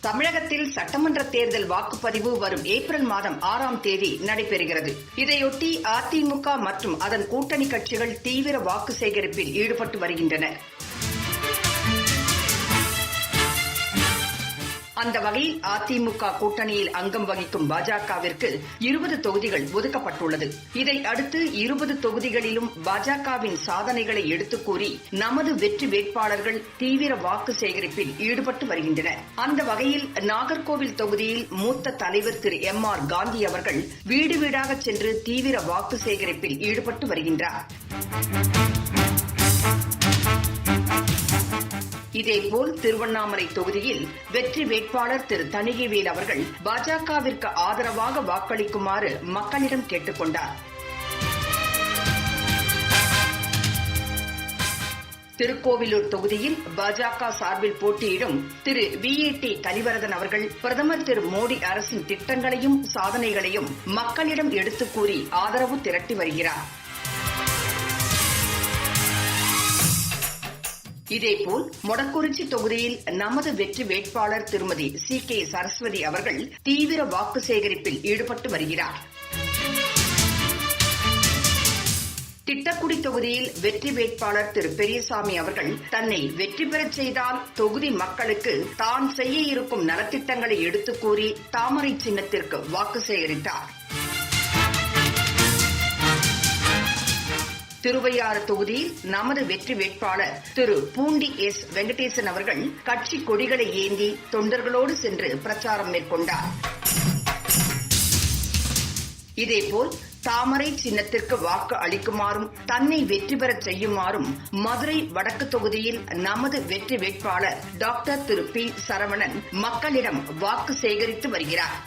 தமிழகத்தில் சட்டமன்ற தேர்தல் வாக்குப்பதிவு வரும் ஏப்ரல் மாதம் 6ஆம் தேதி நடைபெறுகிறது. இதையொட்டி அதிமுக மற்றும் அதன் கூட்டணி கட்சிகள் தீவிர வாக்கு சேகரிப்பில் ஈடுபட்டு வருகின்றன. அந்த வகையில் அதிமுக கூட்டணியில் அங்கம் வகிக்கும் பாஜகவிற்கு 20 தொகுதிகள் ஒதுக்கப்பட்டுள்ளது. இதை அடுத்து 20 தொகுதிகளிலும் பாஜகவின் சாதனைகளை எடுத்துக் கூறி நமது வெற்றி வேட்பாளர்கள் தீவிர வாக்கு சேகரிப்பில் ஈடுபட்டு வருகின்றனர். அந்த வகையில் நாகர்கோவில் தொகுதியில் மூத்த தலைவர் திரு MR காந்தி அவர்கள் வீடு வீடாக சென்று தீவிர வாக்கு சேகரிப்பில் ஈடுபட்டு வருகின்றார். இதேபோல் திருவண்ணாமலை தொகுதியில் வெற்றி வேட்பாளர் திரு தணிகைவேல் அவர்கள் பாஜகவிற்கு ஆதரவாக வாக்களிக்குமாறு மக்களிடம் கேட்டுக் கொண்டார். திருக்கோவிலூர் தொகுதியில் பாஜக சார்பில் போட்டியிடும் திரு VAT கலிவரதன் அவர்கள் பிரதமர் திரு மோடி அரசின் திட்டங்களையும் சாதனைகளையும் மக்களிடம் எடுத்துக் கூறி ஆதரவு திரட்டி வருகிறார். இதேபோல் மொடக்குறிச்சி தொகுதியில் நமது வெற்றி வேட்பாளர் திருமதி CK சரஸ்வதி அவர்கள் தீவிர வாக்கு சேகரிப்பில் ஈடுபட்டு வருகிறார். திட்டக்குடி தொகுதியில் வெற்றி வேட்பாளர் திரு பெரியசாமி அவர்கள் தன்னை வெற்றி பெறச் செய்தால் தொகுதி மக்களுக்கு தான் செய்ய இருக்கும் நலத்திட்டங்களை எடுத்துக் கூறி தாமரை சின்னத்திற்கு வாக்கு சேகரித்தார். திருவையாறு தொகுதியில் நமது வெற்றி வேட்பாளர் திரு பூண்டி S வெங்கடேசன் அவர்கள் கட்சி கொடிகளை ஏந்தி தொண்டர்களோடு சென்று பிரச்சாரம் மேற்கொண்டார். இதேபோல் தாமரை சின்னத்திற்கு வாக்கு அளிக்குமாறும் தன்னை வெற்றி பெறச் செய்யுமாறும் மதுரை வடக்கு தொகுதியில் நமது வெற்றி வேட்பாளர் டாக்டர் திரு P சரவணன் மக்களிடம் வாக்கு சேகரித்து வருகிறார்.